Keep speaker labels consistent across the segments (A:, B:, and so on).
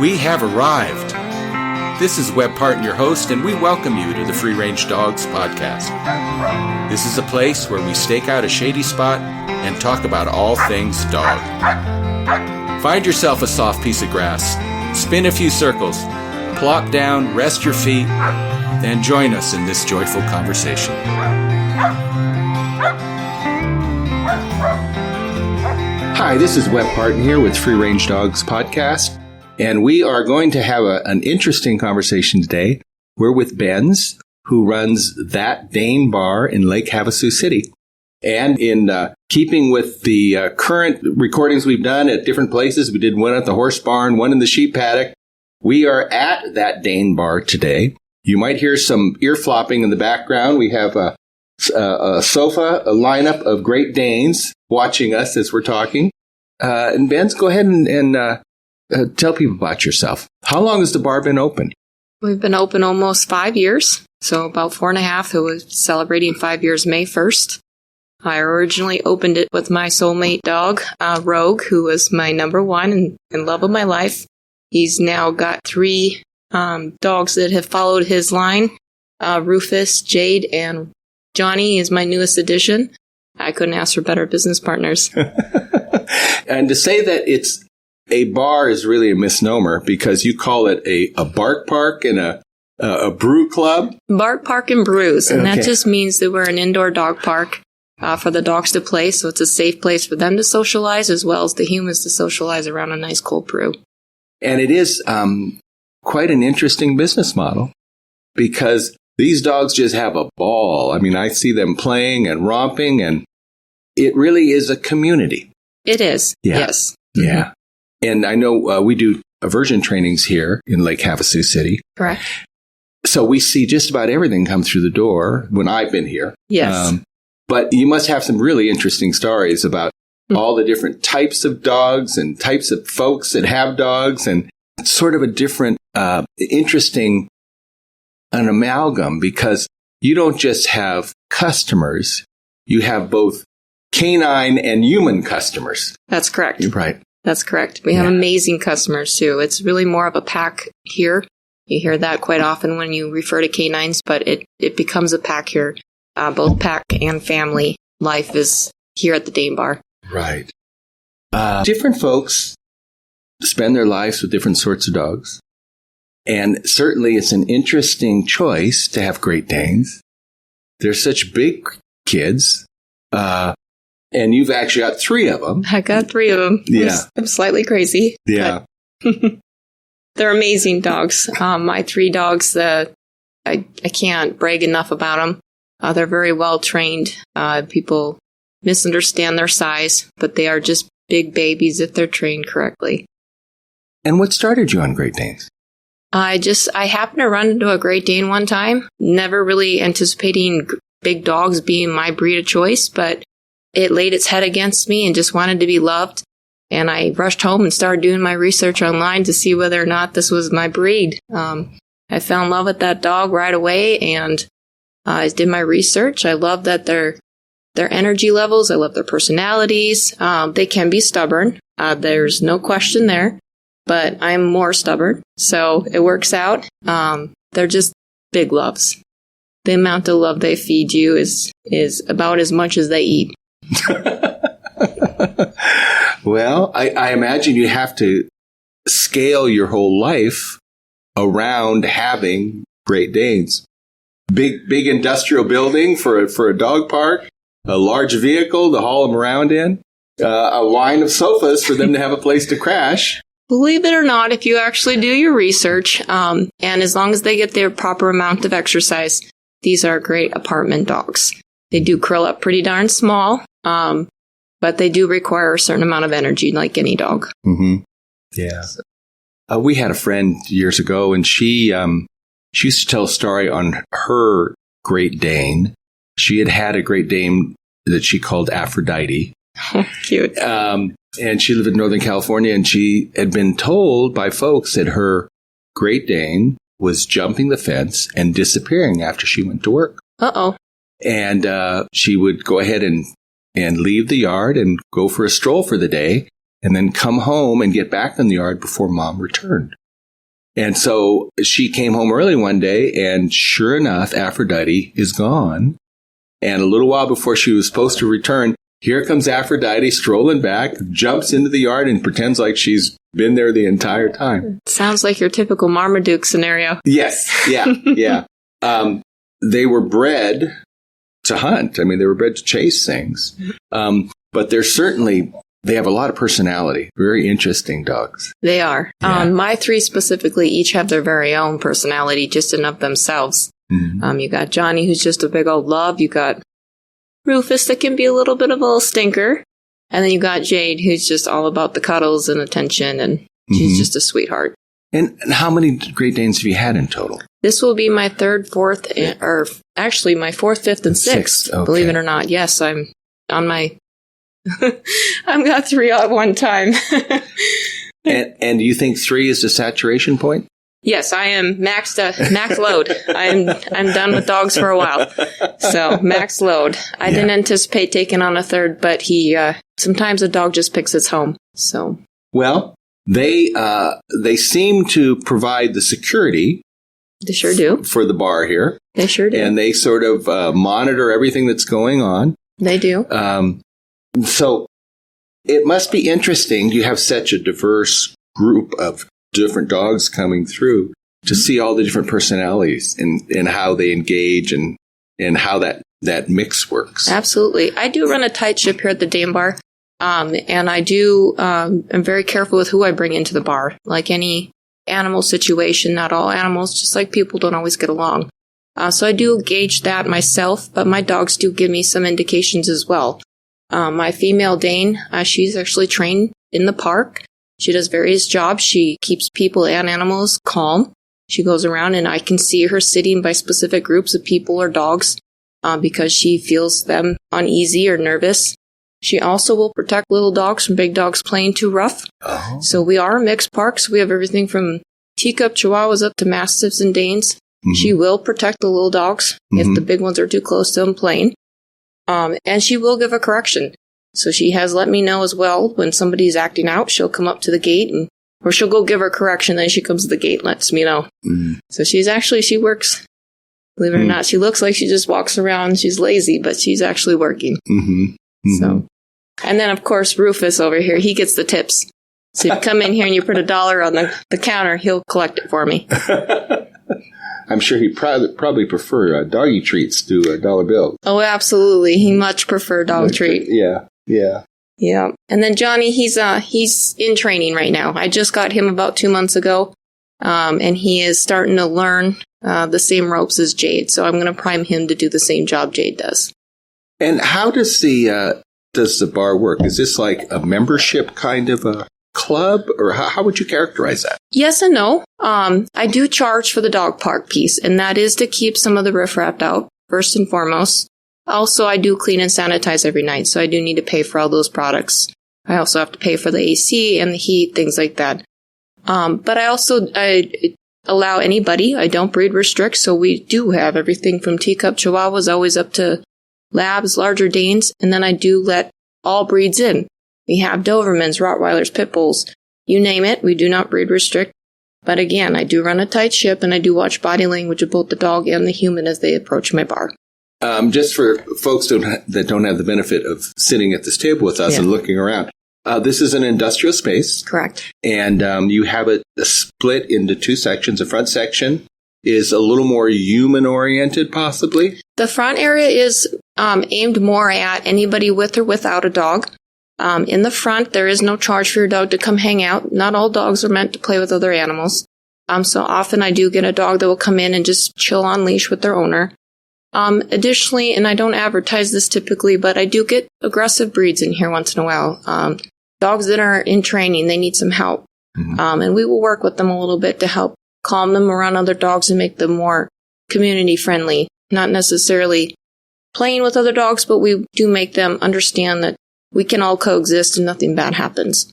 A: We have arrived. This is Webb Parton, your host, and we welcome you to the Free Range Dogs podcast. This is a place where we stake out a shady spot and talk about all things dog. Find yourself a soft piece of grass, spin a few circles, plop down, rest your feet, and join us in this joyful conversation. Hi, this is Webb Parton here with Free Range Dogs podcast, and we are going to have an interesting conversation today. We're with Benz, who runs That Dane Bar in Lake Havasu City. And in keeping with the current recordings we've done at different places, we did one at the horse barn, one in the sheep paddock. We are at That Dane Bar today. You might hear some ear flopping in the background. We have a sofa, a lineup of Great Danes watching us as we're talking. And Benz, go ahead and tell people about yourself. How long has the bar been open?
B: We've been open almost 5 years, so about 4.5. It was celebrating 5 years May 1st. I originally opened it with my soulmate dog, Rogue, who was my number one and love of my life. He's now got 3 dogs that have followed his line. Rufus, Jade, and Johnny is my newest addition. I couldn't ask for better business partners.
A: And to say that it's a bar is really a misnomer because you call it a bark park and a brew club.
B: Bark, Park, and Brews. And that just means that we're an indoor dog park for the dogs to play. So it's a safe place for them to socialize as well as the humans to socialize around a nice cold brew. And
A: it is quite an interesting business model because these dogs just have a ball. I mean, I see them playing and romping, and it really is a community.
B: It is, yes.
A: Yeah. And I know we do aversion trainings here in Lake Havasu City.
B: Correct.
A: So we see just about everything come through the door when I've been here.
B: Yes.
A: But you must have some really interesting stories about all the different types of dogs and types of folks that have dogs, and it's sort of a different, interesting an amalgam because you don't just have customers, you have both canine and human customers.
B: That's correct.
A: You're right.
B: That's correct. We have amazing customers too. It's really more of a pack here. You hear that quite often when you refer to canines, but it becomes a pack here. Both pack and family life is here at the Dane Bar.
A: Right. Different folks spend their lives with different sorts of dogs. And certainly it's an interesting choice to have Great Danes. They're such big kids. And you've actually got 3 of them.
B: I got 3 of them.
A: Yeah.
B: I'm slightly crazy.
A: Yeah.
B: They're amazing dogs. My 3 dogs, I can't brag enough about them. They're very well trained. People misunderstand their size, but they are just big babies if they're trained correctly.
A: And what started you on Great Danes?
B: I happened to run into a Great Dane one time, never really anticipating big dogs being my breed of choice, but it laid its head against me and just wanted to be loved. And I rushed home and started doing my research online to see whether or not this was my breed. I fell in love with that dog right away, and I did my research. I love that their energy levels. I love their personalities. They can be stubborn. There's no question there. But I'm more stubborn, so it works out. They're just big loves. The amount of love they feed you is about as much as they eat.
A: Well, I imagine you have to scale your whole life around having Great Danes. Big industrial building for a dog park, a large vehicle to haul them around in, a line of sofas for them to have a place to crash.
B: Believe it or not, if you actually do your research, and as long as they get their proper amount of exercise, these are great apartment dogs. They do curl up pretty darn small, but they do require a certain amount of energy, like any dog.
A: Mm-hmm. Yeah. We had a friend years ago, and she used to tell a story on her Great Dane. She had a Great Dane that she called Aphrodite.
B: Cute.
A: And she lived in Northern California, and she had been told by folks that her Great Dane was jumping the fence and disappearing after she went to work.
B: Uh-oh.
A: And she would go ahead and leave the yard and go for a stroll for the day, and then come home and get back in the yard before Mom returned. And so she came home early one day, and sure enough, Aphrodite is gone. And a little while before she was supposed to return, here comes Aphrodite strolling back, jumps into the yard, and pretends like she's been there the entire time.
B: Sounds like your typical Marmaduke scenario.
A: Yes. Yeah. Yeah. They were bred to hunt. I mean, they were bred to chase things. But they have a lot of personality. Very interesting dogs.
B: They are.
A: Yeah.
B: My 3 specifically each have their very own personality just in of themselves.
A: Mm-hmm.
B: You got Johnny, who's just a big old love. You got Rufus, that can be a little bit of a little stinker. And then you got Jade, who's just all about the cuddles and attention, and she's just a sweetheart.
A: And how many Great Danes have you had in total?
B: This will be my 3rd, 4th, or actually my 4th, 5th, and 6th.
A: Okay.
B: Believe it or not. Yes, I'm on my... I've got 3 at one time.
A: And do you think 3 is the saturation point?
B: Yes, I am max load. I'm done with dogs for a while. So max load. I didn't anticipate taking on a 3rd, but sometimes a dog just picks its home. So
A: well, they seem to provide the security.
B: They sure do.
A: For the bar here.
B: They sure do.
A: And they sort of monitor everything that's going on.
B: They do.
A: So it must be interesting. You have such a diverse group of different dogs coming through to see all the different personalities and how they engage and how that mix works.
B: Absolutely. I do run a tight ship here at the Dane Bar. And I do, I'm very careful with who I bring into the bar. Like any animal situation, not all animals, just like people, don't always get along. So I do gauge that myself, but my dogs do give me some indications as well. My female Dane, she's actually trained in the park. She does various jobs. She keeps people and animals calm. She goes around and I can see her sitting by specific groups of people or dogs because she feels them uneasy or nervous. She also will protect little dogs from big dogs playing too rough. Oh. So we are a mixed park. So we have everything from teacup chihuahuas up to mastiffs and Danes. Mm-hmm. She will protect the little dogs if the big ones are too close to them playing. And she will give a correction. So she has let me know as well when somebody's acting out. She'll come up to the gate or she'll go give her correction. Then she comes to the gate and lets me know. Mm. So she works. Believe it or not, she looks like she just walks around. She's lazy, but she's actually working. Mm-hmm. Mm-hmm. So, and then of course Rufus over here, he gets the tips. So if you come in here and you put $1 on the counter, he'll collect it for me.
A: I'm sure he'd probably prefer doggy treats to a dollar bill.
B: Oh, absolutely. He much prefer dog treat.
A: Yeah. Yeah.
B: Yeah. And then Johnny, he's in training right now. I just got him about 2 months ago. And he is starting to learn the same ropes as Jade. So I'm going to prime him to do the same job Jade does.
A: And how does the bar work? Is this like a membership kind of a club, or how would you characterize that?
B: Yes and no. I do charge for the dog park piece, and that is to keep some of the riffraff out, first and foremost. Also, I do clean and sanitize every night, so I do need to pay for all those products. I also have to pay for the AC and the heat, things like that. But I allow anybody. I don't breed restrict, so we do have everything from teacup chihuahuas always up to labs, larger Danes, and then I do let all breeds in. We have Dobermans, Rottweilers, Pit Bulls, you name it. We do not breed restrict. But again, I do run a tight ship, and I do watch body language of both the dog and the human as they approach my bar.
A: Just for folks that don't have the benefit of sitting at this table with us and looking around, this is an industrial space.
B: Correct.
A: And you have it split into 2 sections. The front section is a little more human-oriented, possibly.
B: The front area is aimed more at anybody with or without a dog. In the front, there is no charge for your dog to come hang out. Not all dogs are meant to play with other animals. So often I do get a dog that will come in and just chill on leash with their owner. Additionally, and I don't advertise this typically, but I do get aggressive breeds in here once in a while. Dogs that are in training, they need some help. Mm-hmm. And we will work with them a little bit to help calm them around other dogs and make them more community friendly. Not necessarily playing with other dogs, but we do make them understand that we can all coexist and nothing bad happens.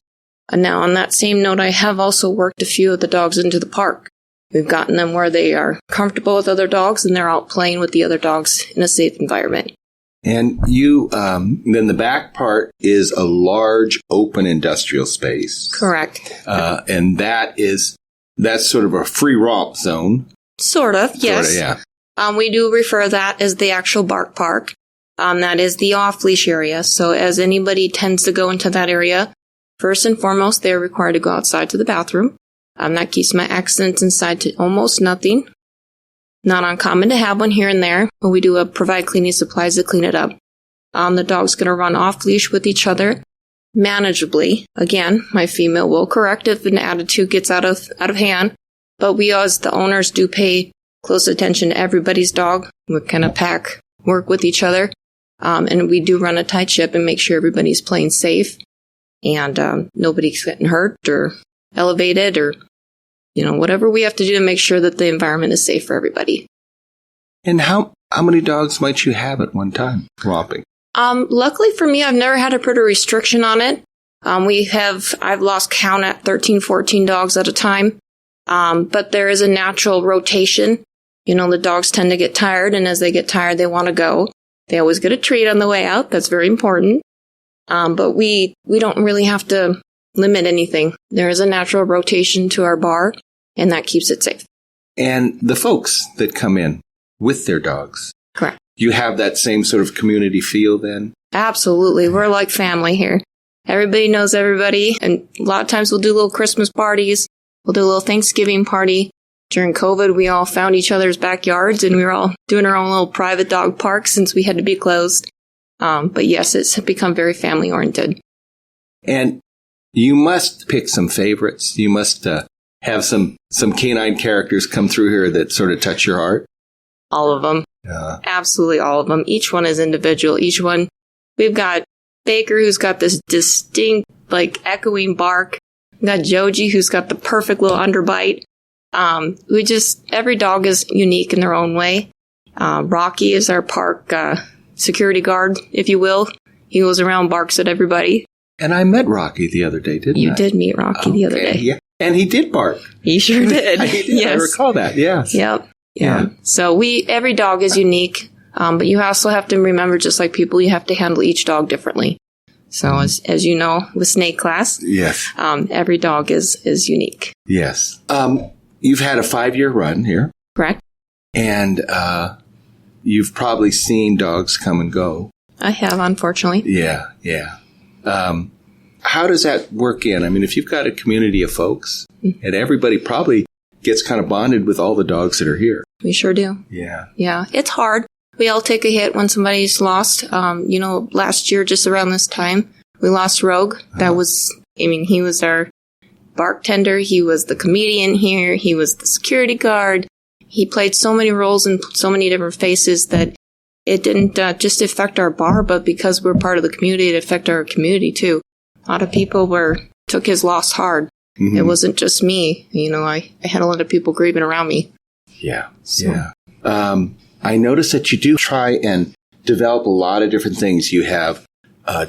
B: And now, on that same note, I have also worked a few of the dogs into the park. We've gotten them where they are comfortable with other dogs and they're out playing with the other dogs in a safe environment.
A: And you, then the back part is a large open industrial space.
B: Correct.
A: And that is that's sort of a free romp zone.
B: Sort of, yes.
A: Sort of, yeah.
B: We do refer that as the actual bark park. That is the off-leash area. So as anybody tends to go into that area, first and foremost, they're required to go outside to the bathroom. That keeps my accidents inside to almost nothing. Not uncommon to have one here and there, but we do provide cleaning supplies to clean it up. The dog's going to run off-leash with each other manageably. Again, my female will correct if an attitude gets out of hand, but we as the owners do pay close attention to everybody's dog. We kind of work with each other, and we do run a tight ship and make sure everybody's playing safe and nobody's getting hurt or elevated or whatever we have to do to make sure that the environment is safe for everybody.
A: And how many dogs might you have at one time romping?
B: Luckily for me, I've never had to put a restriction on it. I've lost count at 13, 14 dogs at a time. But there is a natural rotation. The dogs tend to get tired, and as they get tired, they want to go. They always get a treat on the way out. That's very important. But we don't really have to limit anything. There is a natural rotation to our bar, and that keeps it safe.
A: And the folks that come in with their dogs.
B: Correct.
A: You have that same sort of community feel then?
B: Absolutely. We're like family here. Everybody knows everybody, and a lot of times we'll do little Christmas parties. We'll do a little Thanksgiving party. During COVID, we all found each other's backyards, and we were all doing our own little private dog park since we had to be closed. But yes, it's become very family-oriented.
A: And you must pick some favorites. You must have some canine characters come through here that sort of touch your heart.
B: All of them. Absolutely all of them. Each one is individual. Each one. We've got Baker, who's got this distinct, echoing bark. We've got Joji, who's got the perfect little underbite. Every dog is unique in their own way. Rocky is our park security guard, if you will. He goes around, barks at everybody.
A: And I met Rocky the other day, didn't I?
B: You did meet Rocky the other day.
A: Yeah. And he did bark.
B: He sure did.
A: He did.
B: Yes.
A: I recall that, yes.
B: Yep. Yeah. So every dog is unique, but you also have to remember, just like people, you have to handle each dog differently. So as you know, with snake class,
A: yes,
B: every dog is unique.
A: Yes. You've had a 5-year run here.
B: Correct.
A: And you've probably seen dogs come and go.
B: I have, unfortunately.
A: Yeah. How does that work in? I mean, if you've got a community of folks, and everybody probably gets kind of bonded with all the dogs that are here.
B: We sure do.
A: Yeah.
B: Yeah. It's hard. We all take a hit when somebody's lost. Last year, just around this time, we lost Rogue. That was, he was our bartender. He was the comedian here. He was the security guard. He played so many roles in so many different faces that it didn't just affect our bar, but because we're part of the community, it affected our community too. A lot of people took his loss hard. Mm-hmm. It wasn't just me. I had a lot of people grieving around me.
A: Yeah. So. Yeah. I noticed that you do try and develop a lot of different things. You have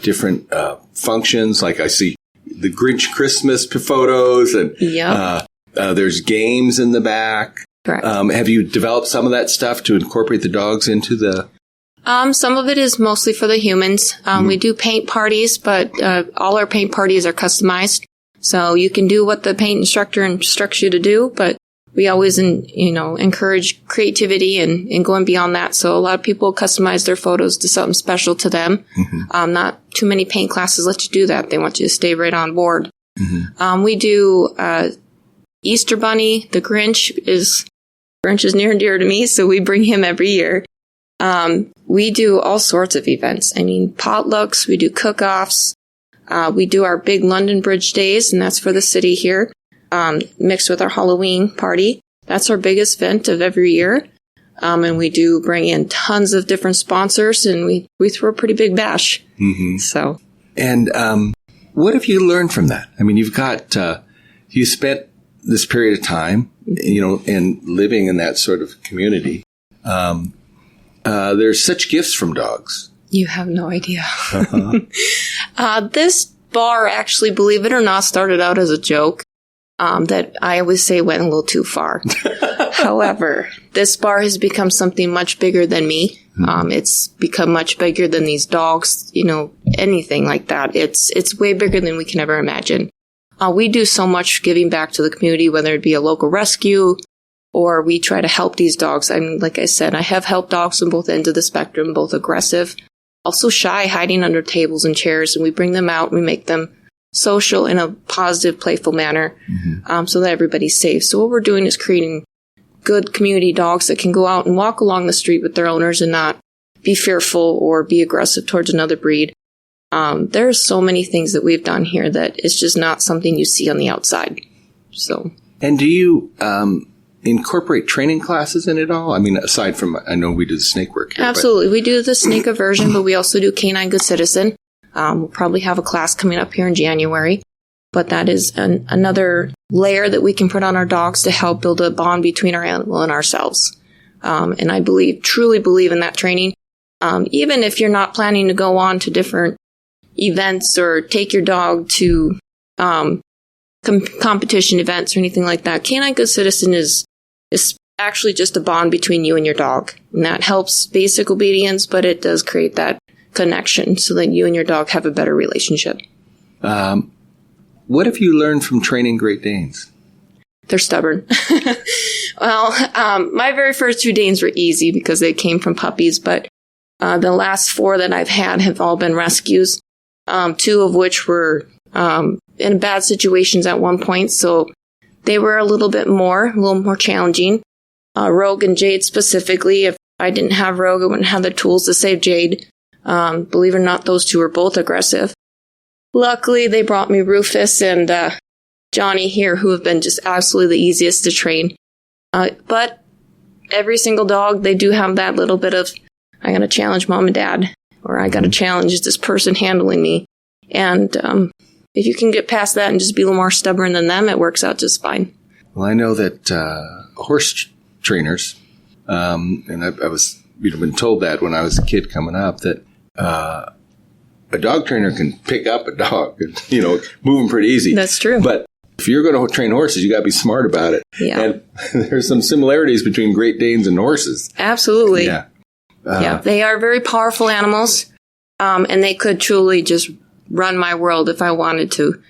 A: different functions, like I see the Grinch Christmas photos, and there's games in the back.
B: Correct.
A: Have you developed some of that stuff to incorporate the dogs into the...
B: Some of it is mostly for the humans. We do paint parties, but all our paint parties are customized. So you can do what the paint instructor instructs you to do, but we always, encourage creativity and going beyond that. So a lot of people customize their photos to something special to them. Mm-hmm. Not too many paint classes let you do that. They want you to stay right on board. Mm-hmm. We do Easter Bunny. The Grinch is near and dear to me, so we bring him every year. We do all sorts of events. Potlucks. We do cook-offs. We do our big London Bridge Days, and that's for the city here. Mixed with our Halloween party. That's our biggest event of every year. And we do bring in tons of different sponsors, and we throw a pretty big bash. Mm-hmm. So. And
A: what have you learned from that? You've got, you spent this period of time, in living in that sort of community. There's such gifts from dogs.
B: You have no idea. This bar actually, believe it or not, started out as a joke. That I always say went a little too far. However, this bar has become something much bigger than me. It's become much bigger than these dogs, anything like that. It's way bigger than we can ever imagine. We do so much giving back to the community, whether it be a local rescue or we try to help these dogs. I mean, like I said, I have helped dogs on both ends of the spectrum, both aggressive, also shy, hiding under tables and chairs, and we bring them out and we make them social in a positive, playful manner, so that everybody's safe. So what we're doing is creating good community dogs that can go out and walk along the street with their owners and not be fearful or be aggressive towards another breed. There's so many things that we've done here that it's just not something you see on the outside. So,
A: and do you incorporate training classes in it all? I mean, aside from, I know we do the snake work here.
B: Absolutely. We do the snake aversion, but we also do canine good citizen. We'll probably have a class coming up here in January. But that is another layer that we can put on our dogs to help build a bond between our animal and ourselves. And I truly believe in that training. Even if you're not planning to go on to different events or take your dog to competition events or anything like that, Canine Good Citizen is actually just a bond between you and your dog. And that helps basic obedience, but it does create that connection so that you and your dog have a better relationship.
A: What have you learned from training Great Danes?
B: They're stubborn. Well, my very first 2 Danes were easy because they came from puppies, but the last 4 that I've had have all been rescues, 2 of which were in bad situations at one point, so they were a little more challenging. Rogue and Jade specifically, if I didn't have Rogue, I wouldn't have the tools to save Jade. Believe it or not, those 2 were both aggressive. Luckily, they brought me Rufus and Johnny here, who have been just absolutely the easiest to train. But every single dog, they do have that little bit of, I gotta challenge mom and dad, or I gotta challenge this person handling me. And if you can get past that and just be a little more stubborn than them, it works out just fine.
A: Well, I know that horse trainers, and I was been told that when I was a kid coming up, that a dog trainer can pick up a dog and, move them pretty easy.
B: That's true.
A: But if you're going to train horses, you got to be smart about it.
B: Yeah.
A: And there's some similarities between Great Danes and horses.
B: Absolutely.
A: Yeah.
B: They are very powerful animals, and they could truly just run my world if I wanted to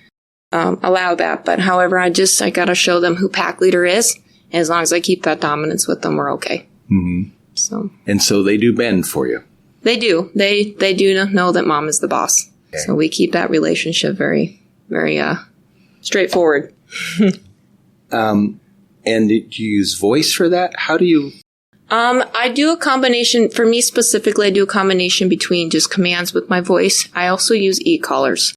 B: allow that. But however, I got to show them who pack leader is. And as long as I keep that dominance with them, we're okay.
A: Mm-hmm. So they do bend for you.
B: They do. They do know that mom is the boss. Okay. So we keep that relationship very, very straightforward.
A: And do you use voice for that? How do you?
B: I do a combination. For me specifically, I do a combination between just commands with my voice. I also use e-collars.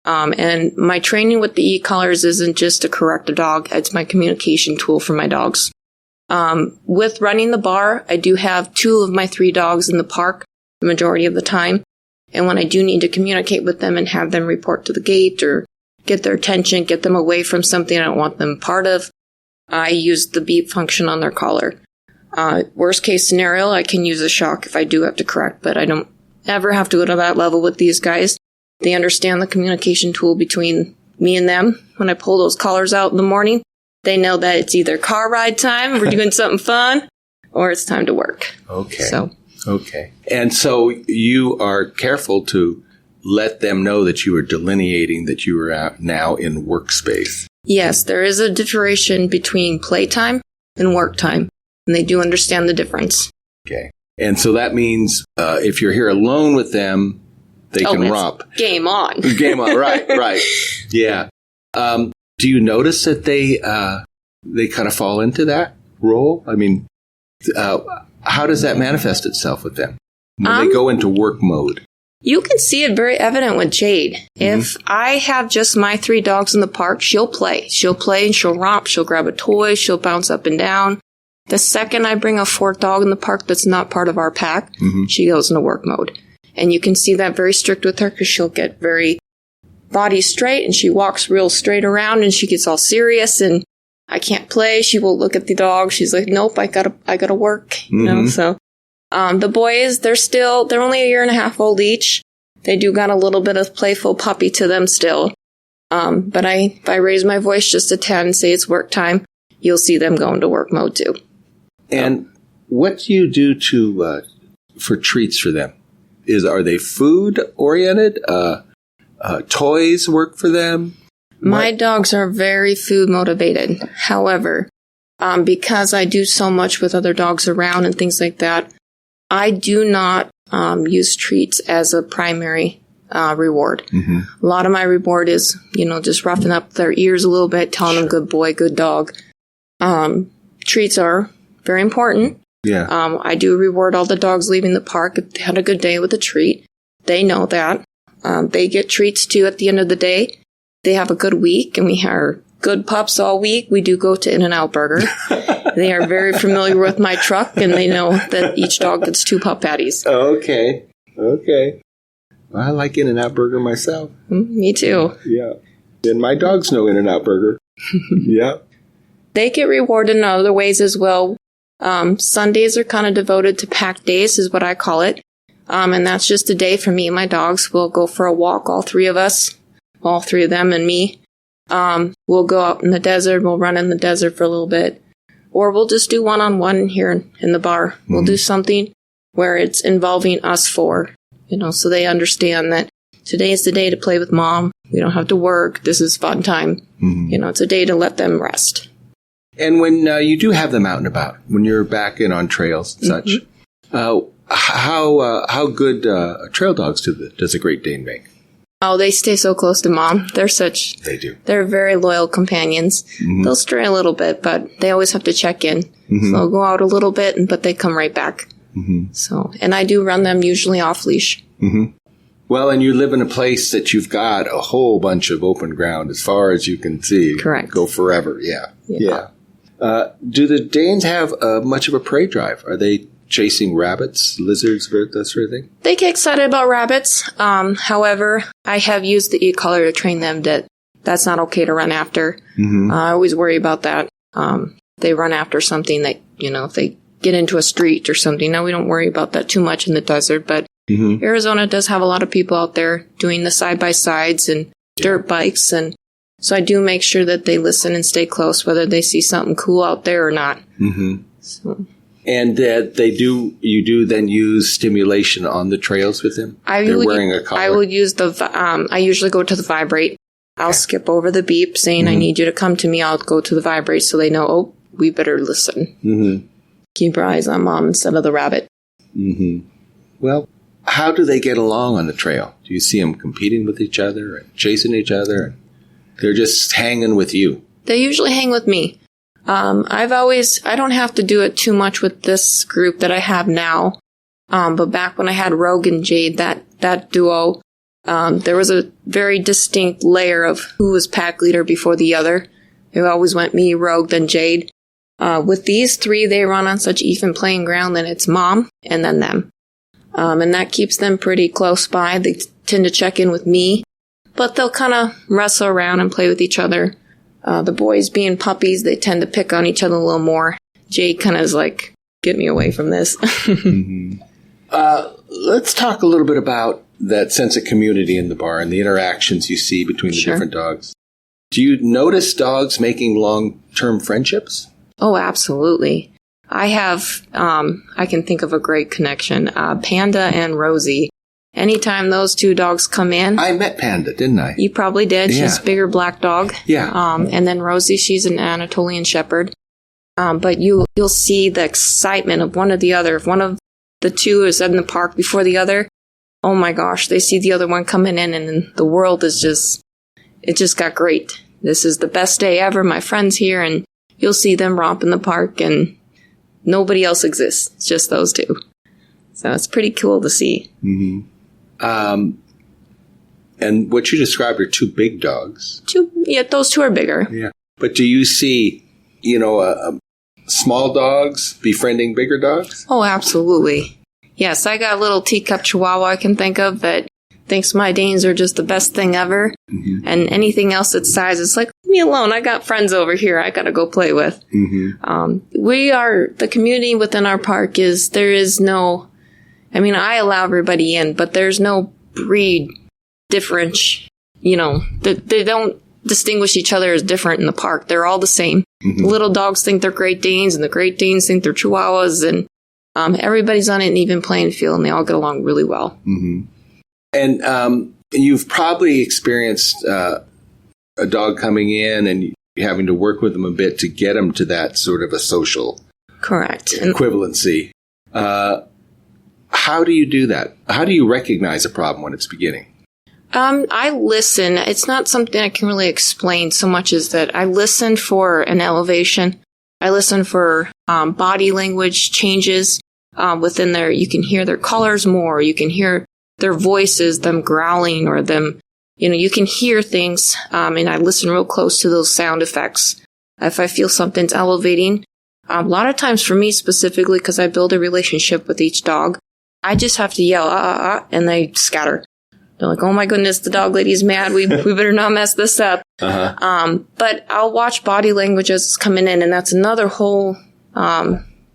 B: And my training with the e-collars isn't just to correct a dog. It's my communication tool for my dogs. With running the bar, I do have 2 of my 3 dogs in the park the majority of the time. And when I do need to communicate with them and have them report to the gate or get their attention, get them away from something I don't want them part of, I use the beep function on their collar. Worst case scenario, I can use a shock if I do have to correct, but I don't ever have to go to that level with these guys. They understand the communication tool between me and them. When I pull those collars out in the morning, they know that it's either car ride time, we're doing something fun, or it's time to work.
A: Okay. And so you are careful to let them know that you are delineating that you are now in workspace.
B: Yes, there is a differentiation between playtime and work time, and they do understand the difference.
A: Okay. And so that means if you're here alone with them, they can romp.
B: Game on.
A: Game on, right. Yeah. Do you notice that they kind of fall into that role? I mean, how does that manifest itself with them when they go into work mode?
B: You can see it very evident with Jade. Mm-hmm. If I have just my 3 dogs in the park, she'll play. She'll play and she'll romp. She'll grab a toy. She'll bounce up and down. The second I bring a 4th dog in the park that's not part of our pack, she goes into work mode. And you can see that very strict with her because she'll get very body straight and she walks real straight around and she gets all serious and I can't play. She won't look at the dog. She's like, nope, I gotta work. You know, so. The boys, they're only 1.5 years old each. They do got a little bit of playful puppy to them still. But if I raise my voice just a tad and say it's work time, you'll see them go into work mode too.
A: And what do you do for treats for them? Are they food oriented? Toys work for them?
B: My dogs are very food motivated. However, because I do so much with other dogs around and things like that, I do not use treats as a primary reward. A lot of my reward is, just roughing up their ears a little bit, telling them good boy, good dog. Treats are very important.
A: Yeah.
B: I do reward all the dogs leaving the park if they had a good day with a treat. They know that. They get treats too at the end of the day. They have a good week, and we are good pups all week. We do go to In-N-Out Burger. They are very familiar with my truck, and they know that each dog gets 2 pup patties.
A: Okay. Well, I like In-N-Out Burger myself.
B: Me too.
A: Yeah. And my dogs know In-N-Out Burger. Yeah.
B: They get rewarded in other ways as well. Sundays are kind of devoted to pack days, is what I call it. And that's just a day for me and my dogs. We'll go for a walk, all 3 of us, all 3 of them and me. We'll go out in the desert. We'll run in the desert for a little bit. Or we'll just do one-on-one here in the bar. We'll do something where it's involving us 4, so they understand that today is the day to play with mom. We don't have to work. This is fun time. It's a day to let them rest.
A: And when you do have them out and about, when you're back in on trails and such, how good trail dogs does a Great Dane make?
B: Oh, they stay so close to mom.
A: They do.
B: They're very loyal companions. They'll stray a little bit, but they always have to check in. So they'll go out a little bit, but they come right back. So, and I do run them usually off-leash.
A: Well, and you live in a place that you've got a whole bunch of open ground as far as you can see.
B: Correct.
A: Go forever. Yeah. Do the Danes have much of a prey drive? Are they chasing rabbits, lizards, that sort of thing?
B: They get excited about rabbits. However, I have used the e-collar to train them that that's not okay to run after. I always worry about that. They run after something that, if they get into a street or something. Now, we don't worry about that too much in the desert, but Arizona does have a lot of people out there doing the side-by-sides and dirt bikes, and so I do make sure that they listen and stay close, whether they see something cool out there or not. So.
A: And you do then use stimulation on the trails with them? They're wearing a collar?
B: I will use I usually go to the vibrate. I'll skip over the beep saying, I need you to come to me. I'll go to the vibrate so they know, we better listen. Keep your eyes on mom instead of the rabbit.
A: Well, how do they get along on the trail? Do you see them competing with each other and chasing each other? And they're just hanging with you? They
B: usually hang with me. I don't have to do it too much with this group that I have now. But back when I had Rogue and Jade, that duo, there was a very distinct layer of who was pack leader before the other. It always went me, Rogue, then Jade. With these 3, they run on such even playing ground that it's mom and then them. And that keeps them pretty close by. They tend to check in with me, but they'll kind of wrestle around and play with each other. The boys being puppies, they tend to pick on each other a little more. Jade kind of is like, get me away from this.
A: Let's talk a little bit about that sense of community in the bar and the interactions you see between the different dogs. Do you notice dogs making long-term friendships?
B: Oh, absolutely. I have, I can think of a great connection. Panda and Rosie. Anytime those 2 dogs come in.
A: I met Panda, didn't I?
B: You probably did.
A: Yeah.
B: She's a bigger black dog.
A: Yeah.
B: And then Rosie, she's an Anatolian Shepherd. But you'll see the excitement of one or the other. If one of the 2 is in the park before the other, oh my gosh, they see the other one coming in and the world is it just got great. This is the best day ever. My friend's here, and you'll see them romp in the park and nobody else exists. It's just those 2. So it's pretty cool to see.
A: And what you described are 2 big dogs.
B: Those 2 are bigger.
A: Yeah. But do you see, small dogs befriending bigger dogs?
B: Oh, absolutely. Yes, I got a little teacup chihuahua I can think of that thinks my Danes are just the best thing ever. And anything else that's size, it's like, leave me alone. I got friends over here I got to go play with. The community within our park there is no, I allow everybody in, but there's no breed difference. They don't distinguish each other as different in the park. They're all the same. The little dogs think they're Great Danes, and the Great Danes think they're Chihuahuas, and everybody's on an even playing field, and they all get along really well.
A: And you've probably experienced a dog coming in and you having to work with them a bit to get them to that sort of a social
B: Correct.
A: equivalency. How do you do that? How do you recognize a problem when it's beginning?
B: I listen. It's not something I can really explain so much as that I listen for an elevation. I listen for body language changes within their, you can hear their colors more. You can hear their voices, them growling or them, you can hear things. And I listen real close to those sound effects. If I feel something's elevating, a lot of times for me specifically, because I build a relationship with each dog, I just have to yell, and they scatter. They're like, oh my goodness, the dog lady's mad. We better not mess this up. Uh-huh. But I'll watch body language as it's coming in, and that's another whole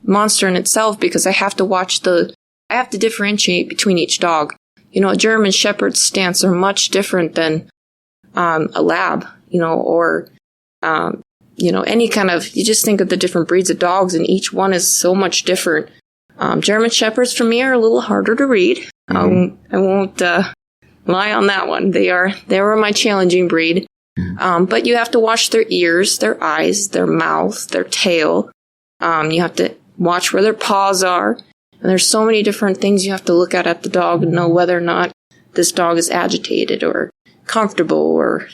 B: monster in itself because I have to differentiate between each dog. A German Shepherd's stance are much different than a lab, or any kind of, you just think of the different breeds of dogs, and each one is so much different. German Shepherds for me are a little harder to read. Mm-hmm. I won't lie on that one. They were my challenging breed. But you have to watch their ears, their eyes, their mouth, their tail. You have to watch where their paws are. And there's so many different things you have to look at the dog and know whether or not this dog is agitated or comfortable or,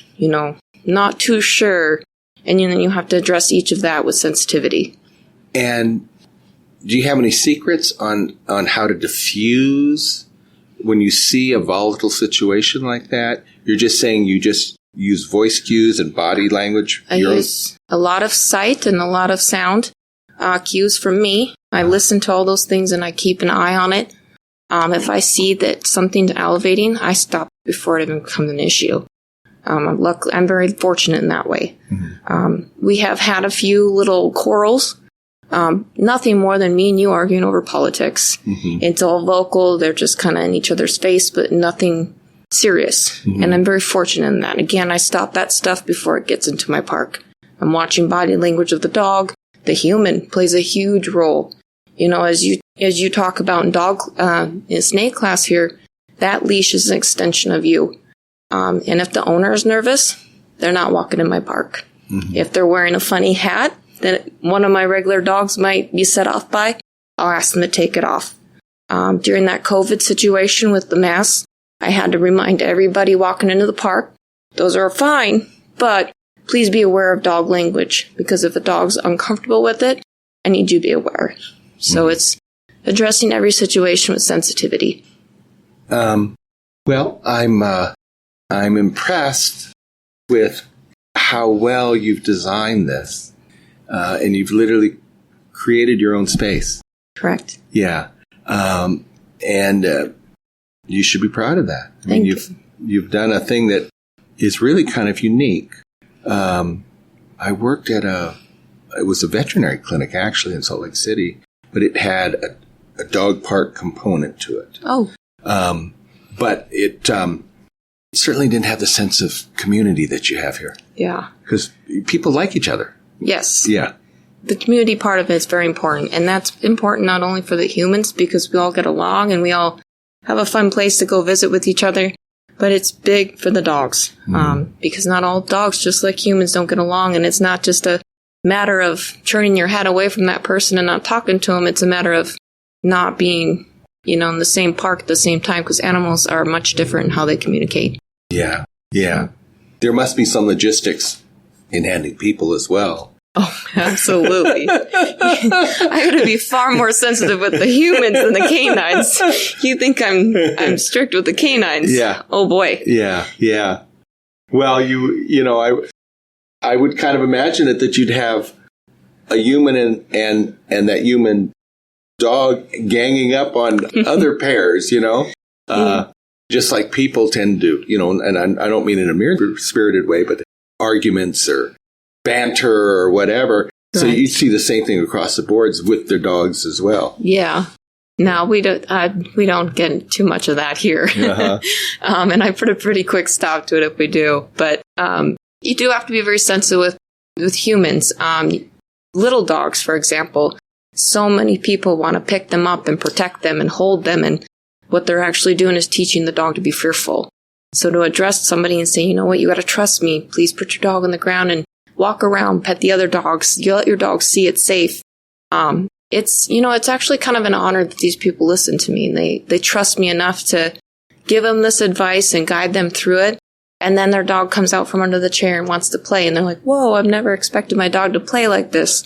B: not too sure. And then you have to address each of that with sensitivity.
A: And do you have any secrets on how to diffuse when you see a volatile situation like that? You're just saying you just use voice cues and body language?
B: I use a lot of sight and a lot of sound cues for me. I listen to all those things and I keep an eye on it. If I see that something's elevating, I stop before it even becomes an issue. I'm very fortunate in that way. Mm-hmm. We have had a few little quarrels. Nothing more than me and you arguing over politics. Mm-hmm. It's all vocal. They're just kind of in each other's face, but nothing serious. Mm-hmm. And I'm very fortunate in that. Again, I stop that stuff before it gets into my park. I'm watching body language of the dog. The human plays a huge role. As you talk about in snake class here, that leash is an extension of you. And if the owner is nervous, they're not walking in my park. Mm-hmm. If they're wearing a funny hat that one of my regular dogs might be set off by, I'll ask them to take it off. During that COVID situation with the masks, I had to remind everybody walking into the park, those are fine, but please be aware of dog language, because if a dog's uncomfortable with it, I need you to be aware. So it's addressing every situation with sensitivity.
A: Well, I'm impressed with how well you've designed this. And you've literally created your own space.
B: Correct.
A: Yeah. And you should be proud of that. You've done a thing that is really kind of unique. I worked at it was a veterinary clinic actually in Salt Lake City, but it had a dog park component to it.
B: Oh.
A: But it certainly didn't have the sense of community that you have here.
B: Yeah.
A: Because people like each other.
B: Yes.
A: Yeah.
B: The community part of it is very important. And that's important not only for the humans, because we all get along and we all have a fun place to go visit with each other, but it's big for the dogs. Because not all dogs, just like humans, don't get along. And it's not just a matter of turning your head away from that person and not talking to them. It's a matter of not being, in the same park at the same time, because animals are much different in how they communicate.
A: Yeah. Yeah. There must be some logistics in handling people as well.
B: Oh, absolutely. I got to be far more sensitive with the humans than the canines. You think I'm strict with the canines?
A: Yeah.
B: Oh boy.
A: Yeah. Yeah. Well, I would kind of imagine it that you'd have a human and that human dog ganging up on other pairs, just like people tend to, and I don't mean in a mean-spirited way, but arguments or banter or whatever. Right. So you see the same thing across the boards with their dogs as well.
B: Yeah. No, we don't get too much of that here. Uh-huh. And I put a pretty quick stop to it if we do. But you do have to be very sensitive with humans. Little dogs, for example, so many people want to pick them up and protect them and hold them. And what they're actually doing is teaching the dog to be fearful. So to address somebody and say, you know what, you got to trust me. Please put your dog on the ground and walk around, pet the other dogs. You let your dog see it's safe. It's actually kind of an honor that these people listen to me, and they trust me enough to give them this advice and guide them through it. And then their dog comes out from under the chair and wants to play. And they're like, whoa, I've never expected my dog to play like this.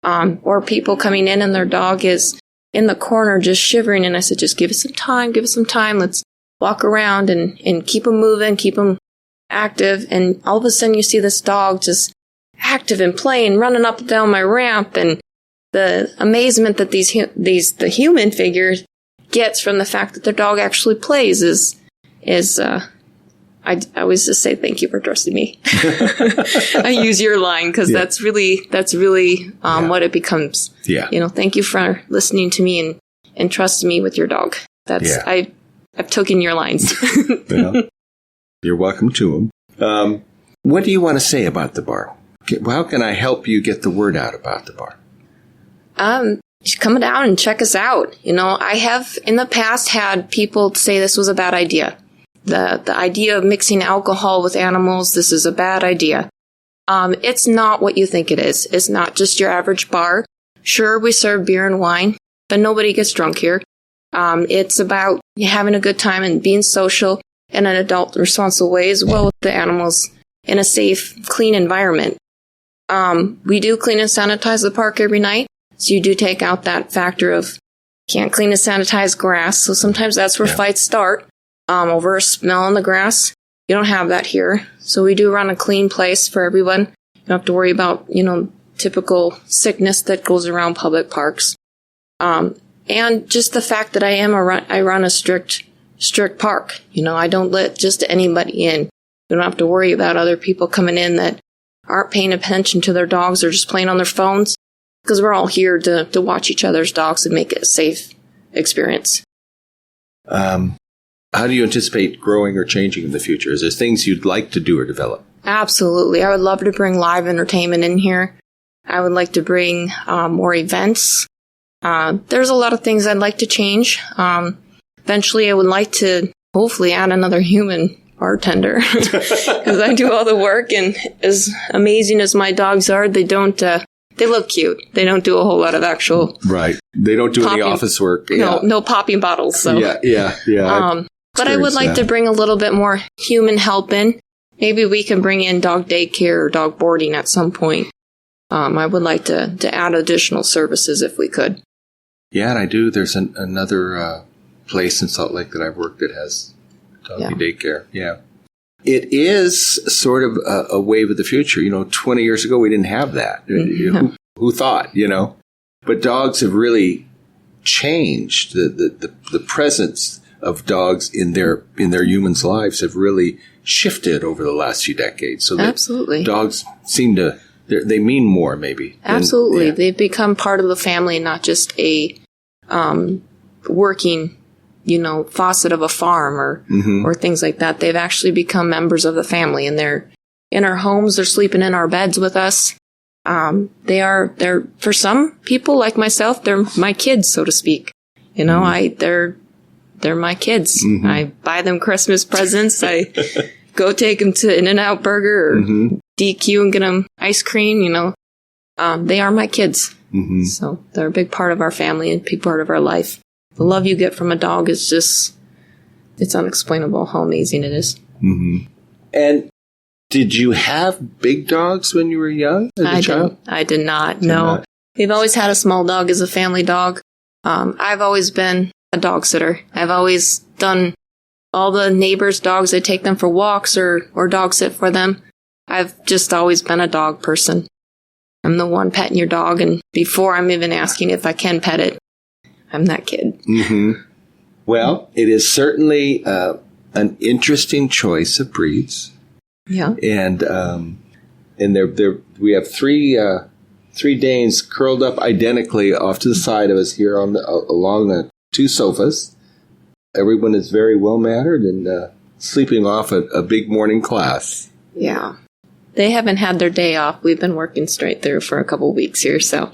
B: Or people coming in and their dog is in the corner just shivering. And I said, just give it some time. Let's walk around and keep them moving, keep them active. And all of a sudden you see this dog just active and playing, running up and down my ramp. And the amazement that the human figure gets from the fact that their dog actually plays is I always just say thank you for trusting me. I use your line because that's really what it becomes. Yeah. Thank you for listening to me and trusting me with your dog. I've taken your lines.
A: Well, you're welcome to them. What do you want to say about the bar? How can I help you get the word out about the bar?
B: Just come down and check us out. I have in the past had people say this was a bad idea. The idea of mixing alcohol with animals, this is a bad idea. It's not what you think it is. It's not just your average bar. Sure, we serve beer and wine, but nobody gets drunk here. It's about having a good time and being social in an adult, responsible way as well with the animals in a safe, clean environment. We do clean and sanitize the park every night. So you do take out that factor of can't clean and sanitize grass. So sometimes that's where fights start, over a smell on the grass. You don't have that here. So we do run a clean place for everyone. You don't have to worry about, typical sickness that goes around public parks. And just the fact that I run a strict park. I don't let just anybody in. You don't have to worry about other people coming in that aren't paying attention to their dogs or just playing on their phones. Because we're all here to watch each other's dogs and make it a safe experience.
A: How do you anticipate growing or changing in the future? Is there things you'd like to do or develop?
B: Absolutely. I would love to bring live entertainment in here. I would like to bring more events. There's a lot of things I'd like to change. Eventually, I would like to hopefully add another human bartender. Because I do all the work, and as amazing as my dogs are, they don't... They look cute. They don't do a whole lot of actual... Right.
A: They don't do any office work.
B: No popping bottles. So.
A: Yeah.
B: But I would like to bring a little bit more human help in. Maybe we can bring in dog daycare or dog boarding at some point. I would like to add additional services if we could.
A: Yeah, and I do. There's another place in Salt Lake that I've worked that has doggy daycare. Yeah. It is sort of a wave of the future. 20 years ago, we didn't have that. Who thought, But dogs have really changed. The presence of dogs in their humans' lives have really shifted over the last few decades. So
B: absolutely,
A: dogs seem to, they mean more maybe.
B: Absolutely. They've become part of the family, not just a working faucet of a farm or things like that. They've actually become members of the family, and they're in our homes. They're sleeping in our beds with us. They're for some people like myself, they're my kids, so to speak. They're my kids. Mm-hmm. I buy them Christmas presents. I go take them to In-N-Out Burger or DQ and get them ice cream. They are my kids. Mm-hmm. So they're a big part of our family and a big part of our life. The love you get from a dog is just, it's unexplainable how amazing it is. Mm-hmm.
A: And did you have big dogs when you were young as a child?
B: I did not, no. We've always had a small dog as a family dog. I've always been a dog sitter. I've always done all the neighbors' dogs. I take them for walks or dog sit for them. I've just always been a dog person. I'm the one petting your dog, and before I'm even asking if I can pet it, I'm that kid.
A: Mm-hmm. Well, it is certainly an interesting choice of breeds.
B: Yeah.
A: And we have three Danes curled up identically off to the side of us here along the two sofas. Everyone is very well mannered and sleeping off a big morning class.
B: Yeah. They haven't had their day off. We've been working straight through for a couple of weeks here, so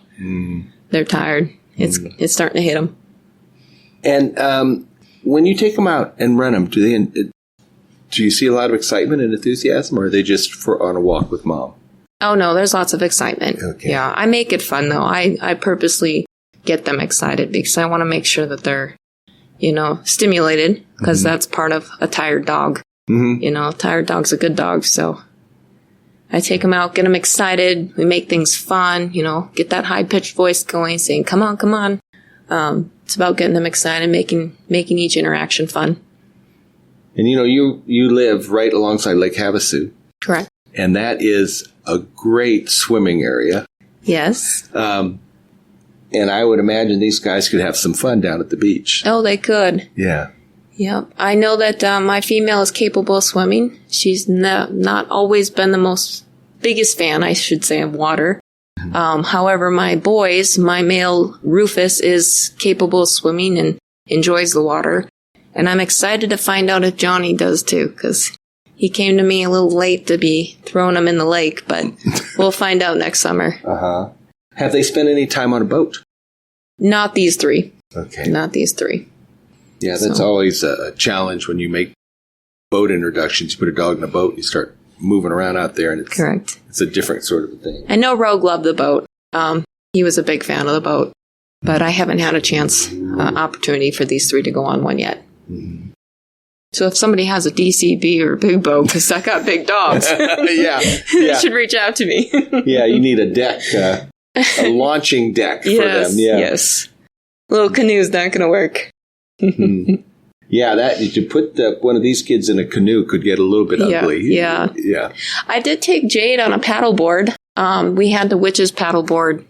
B: they're tired. It's starting to hit them.
A: And when you take them out and run them, Do you see a lot of excitement and enthusiasm, or are they just on a walk with mom?
B: Oh, no, there's lots of excitement.
A: Okay.
B: Yeah, I make it fun, though. I purposely get them excited because I want to make sure that they're, stimulated, because that's part of a tired dog. Mm-hmm. A tired dog's a good dog, so I take them out, get them excited. We make things fun, get that high-pitched voice going, saying, come on, come on. It's about getting them excited, making each interaction fun.
A: And, you live right alongside Lake Havasu.
B: Correct.
A: And that is a great swimming area.
B: Yes.
A: And I would imagine these guys could have some fun down at the beach.
B: Oh, they could.
A: Yeah.
B: Yep. I know that my female is capable of swimming. She's not always been the biggest fan, I should say, of water. However, my male Rufus is capable of swimming and enjoys the water. And I'm excited to find out if Johnny does too, because he came to me a little late to be throwing him in the lake, but we'll find out next summer.
A: Uh-huh. Have they spent any time on a boat?
B: Not these three.
A: Okay.
B: Not these three.
A: Yeah, that's always a challenge when you make boat introductions. You put a dog in a boat and you start moving around out there, and
B: correct.
A: It's a different sort of a thing.
B: I know Rogue loved the boat. He was a big fan of the boat, but I haven't had a opportunity for these three to go on one yet. Mm-hmm. So if somebody has a DCB or a big boat, because I got big dogs,
A: yeah.
B: They should reach out to me.
A: Yeah, you need a deck, a launching deck for them. Yeah.
B: Yes. Little canoe's not going to work.
A: Mm-hmm. Yeah, to put one of these kids in a canoe could get a little bit ugly.
B: Yeah. I did take Jade on a paddleboard. We had the witch's paddleboard,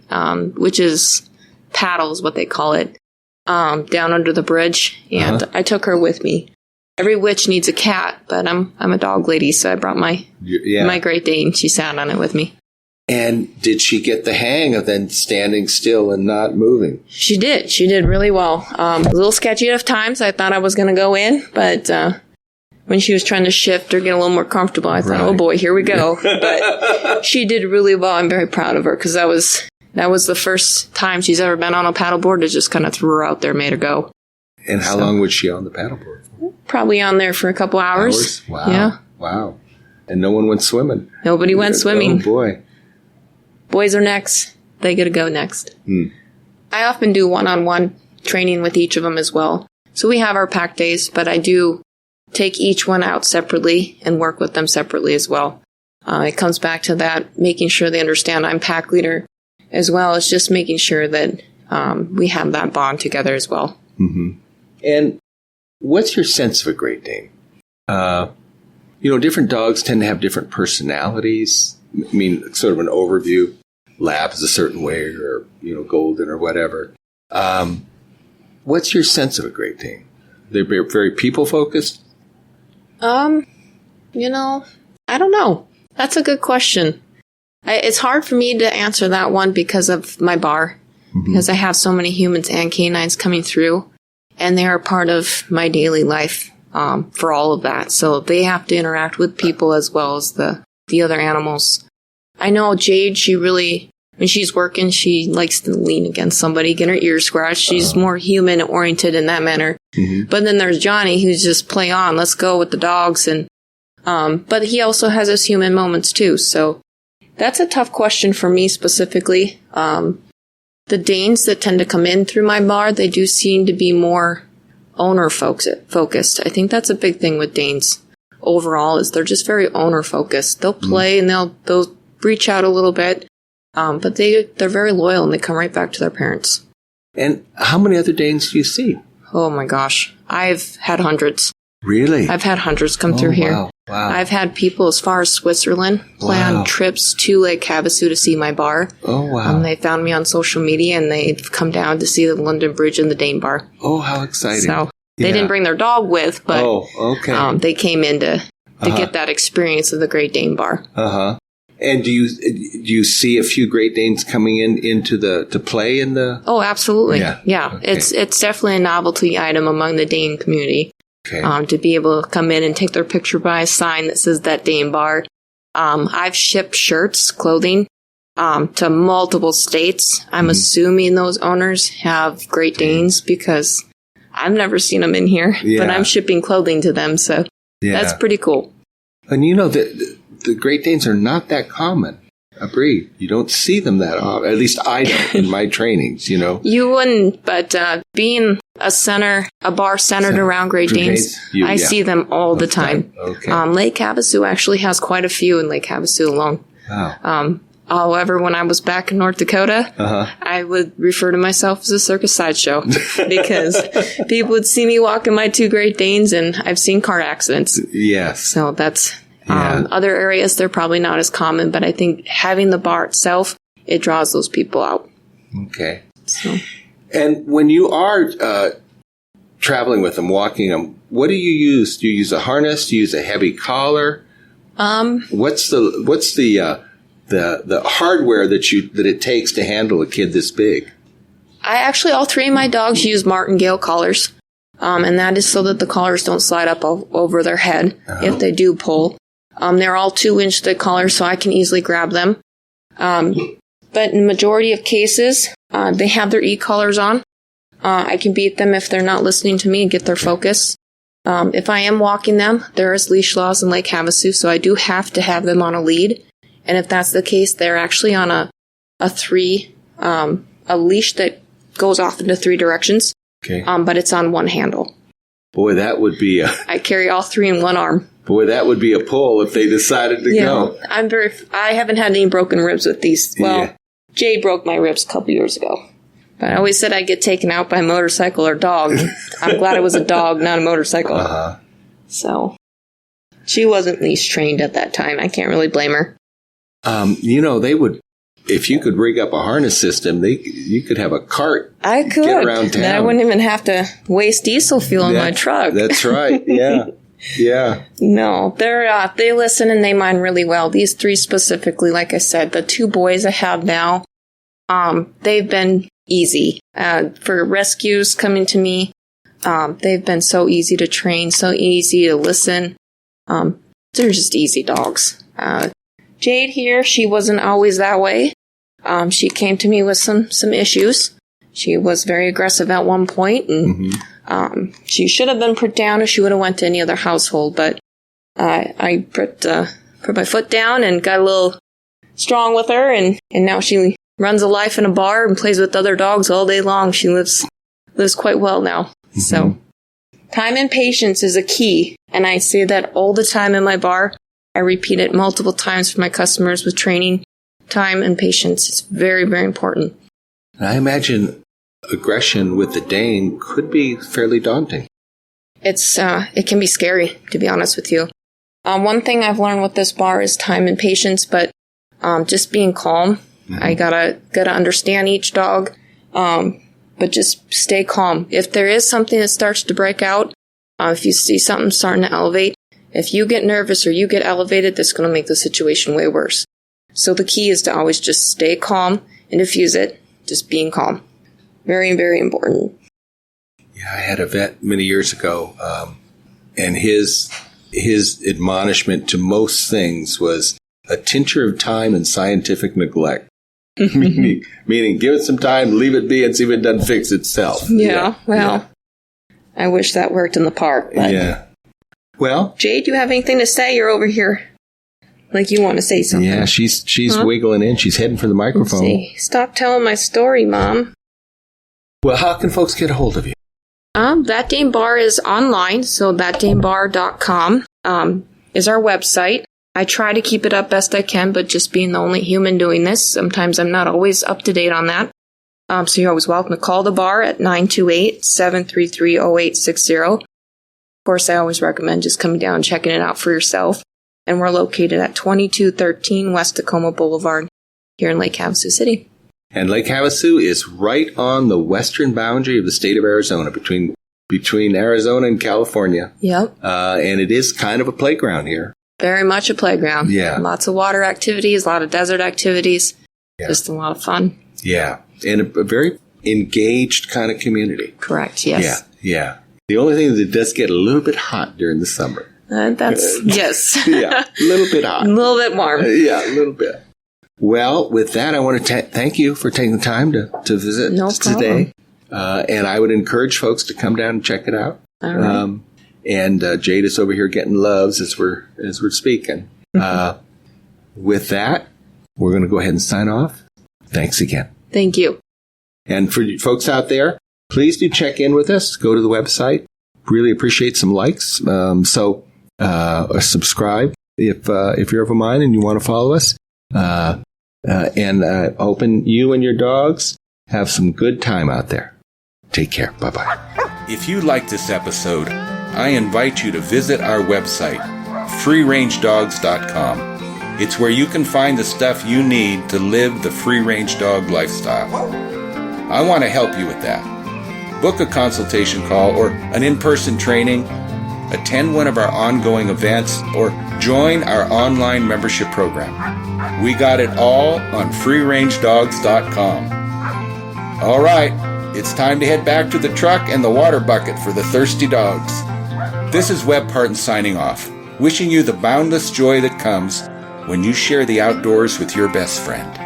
B: witch's paddle is what they call it, down under the bridge, and I took her with me. Every witch needs a cat, but I'm a dog lady, so I brought my Great Dane. She sat on it with me.
A: And did she get the hang of then standing still and not moving?
B: She did. She did really well. A little sketchy at times. I thought I was going to go in, but when she was trying to shift or get a little more comfortable, I thought, oh boy, here we go. But she did really well. I'm very proud of her, because that was the first time she's ever been on a paddleboard. It just kind of threw her out there, made her go.
A: And how long was she on the paddleboard?
B: Probably on there for a couple hours.
A: Wow.
B: Yeah.
A: Wow. And no one went swimming.
B: Nobody went swimming.
A: Oh, boy.
B: Boys are next. They get to go next. I often do one-on-one training with each of them as well. So we have our pack days, but I do take each one out separately and work with them separately as well. It comes back to that, making sure they understand I'm pack leader, as well as just making sure that we have that bond together as well.
A: Mm-hmm. And what's your sense of a Great Dane? Different dogs tend to have different personalities. I mean, sort of an overview. Lab is a certain way, or, golden or whatever. What's your sense of a Great Dane? They're very people-focused?
B: I don't know. That's a good question. It's hard for me to answer that one because of my bar. Because I have so many humans and canines coming through. And they are part of my daily life for all of that. So they have to interact with people as well as the other animals. I know Jade, when she's working, she likes to lean against somebody, get her ears scratched. She's more human-oriented in that manner. Mm-hmm. But then there's Johnny, who's just play on, let's go with the dogs. But he also has his human moments, too. So that's a tough question for me specifically. The Danes that tend to come in through my bar, they do seem to be more owner-focused. I think that's a big thing with Danes overall, is they're just very owner-focused. They'll play and they'll reach out a little bit, but they're very loyal and they come right back to their parents.
A: And how many other Danes do you see?
B: Oh my gosh. I've had hundreds.
A: Really?
B: I've had hundreds come through here.
A: Wow.
B: I've had people as far as Switzerland plan trips to Lake Havasu to see my bar.
A: Oh, wow.
B: They found me on social media and they've come down to see the London Bridge and the Dane Bar.
A: Oh, how exciting.
B: So they didn't bring their dog with, but they came in to get that experience of the Great Dane Bar.
A: Uh-huh. And do you see a few Great Danes coming to play in the? Oh, absolutely.
B: Yeah. Okay. It's definitely a novelty item among the Dane community.
A: Okay.
B: To be able to come in and take their picture by a sign that says That Dane Bar. I've shipped shirts, clothing, to multiple states. I'm assuming those owners have Great Danes because I've never seen them in here, but I'm shipping clothing to them. So That's pretty cool.
A: And the Great Danes are not that common a breed. You don't see them that often. At least I don't in my trainings,
B: You wouldn't, but being a bar centered around Great Danes, I see them all the time.
A: Okay.
B: Lake Havasu actually has quite a few in Lake Havasu alone.
A: Wow.
B: However, when I was back in North Dakota, I would refer to myself as a circus sideshow because people would see me walking my 2 Great Danes, and I've seen car accidents.
A: Yes.
B: So that's other areas, they're probably not as common, but I think having the bar itself, it draws those people out.
A: Okay.
B: So.
A: And when you are traveling with them, walking them, what do you use? Do you use a harness? Do you use a heavy collar? What's the hardware that it takes to handle a kid this big?
B: All 3 of my dogs use martingale collars, and that is so that the collars don't slide up over their head if they do pull. They're all 2-inch thick collars, so I can easily grab them. But in the majority of cases, they have their e-collars on. I can beat them if they're not listening to me and get their focus. If I am walking them, there is leash laws in Lake Havasu, so I do have to have them on a lead. And if that's the case, they're actually on a leash that goes off into 3 directions.
A: Okay.
B: But it's on 1 handle.
A: Boy, that would be
B: I carry all 3 in 1 arm.
A: Boy, that would be a pull if they decided to go.
B: I haven't had any broken ribs with these. Well, Jade broke my ribs a couple years ago. But I always said I'd get taken out by a motorcycle or dog. I'm glad it was a dog, not a motorcycle. So, she wasn't leash trained at that time. I can't really blame her.
A: They would, if you could rig up a harness system, you could have a cart.
B: I could.
A: Get around town.
B: Then I wouldn't even have to waste diesel fuel in my truck.
A: That's right. Yeah. Yeah.
B: No, they listen and they mind really well. These 3 specifically, like I said, the 2 boys I have now, they've been easy. For rescues coming to me, they've been so easy to train, so easy to listen. They're just easy dogs. Jade here, she wasn't always that way. She came to me with some issues. She was very aggressive at one point, and she should have been put down if she would have went to any other household. But I put my foot down and got a little strong with her, and now she runs a life in a bar and plays with other dogs all day long. She lives quite well now. So time and patience is a key, and I say that all the time in my bar. I repeat it multiple times for my customers with training. Time and patience is very, very important.
A: I imagine aggression with the Dane could be fairly daunting.
B: It can be scary, to be honest with you. One thing I've learned with this bar is time and patience, but just being calm. I gotta understand each dog, but just stay calm. If there is something that starts to break out, if you see something starting to elevate, if you get nervous or you get elevated, that's going to make the situation way worse. So the key is to always just stay calm and diffuse it, just being calm. Very, very important.
A: Yeah, I had a vet many years ago, and his admonishment to most things was a tincture of time and scientific neglect. meaning give it some time, leave it be, and see if it doesn't fix itself.
B: I wish that worked in the park. But
A: yeah. Well,
B: Jade, do you have anything to say? You're over here like you want to say something.
A: Yeah, she's wiggling in. She's heading for the microphone.
B: Stop telling my story, Mom.
A: Well, how can folks get a hold of you?
B: That Dane Bar is online, so thatdanebar.com is our website. I try to keep it up best I can, but just being the only human doing this, sometimes I'm not always up to date on that. So you're always welcome to call the bar at 928-733-0860. Of course, I always recommend just coming down and checking it out for yourself. And we're located at 2213 West Tacoma Boulevard here in Lake Havasu City.
A: And Lake Havasu is right on the western boundary of the state of Arizona, between Arizona and California.
B: Yep.
A: And it is kind of a playground here.
B: Very much a playground.
A: Yeah.
B: Lots of water activities, a lot of desert activities. Yeah. Just a lot of fun.
A: Yeah. And a very engaged kind of community.
B: Correct, yes.
A: Yeah. The only thing is it does get a little bit hot during the summer.
B: Yes.
A: Yeah, a little bit hot.
B: A little bit warm.
A: Yeah, a little bit. Well, with that, I want to thank you for taking the time to visit today. And I would encourage folks to come down and check it out.
B: All right.
A: And Jade is over here getting loves as we're speaking. With that, we're going to go ahead and sign off. Thanks again.
B: Thank you.
A: And for you folks out there, please do check in with us. Go to the website. Really appreciate some likes. Or subscribe if you're of a mind and you want to follow us. And hoping you and your dogs have some good time out there. Take care. Bye-bye. If you liked this episode, I invite you to visit our website, freerangedogs.com. It's where you can find the stuff you need to live the free-range dog lifestyle. I want to help you with that. Book a consultation call or an in-person training, attend one of our ongoing events, or join our online membership program. We got it all on freerangedogs.com. All right, it's time to head back to the truck and the water bucket for the thirsty dogs. This is Webb Parton signing off, wishing you the boundless joy that comes when you share the outdoors with your best friend.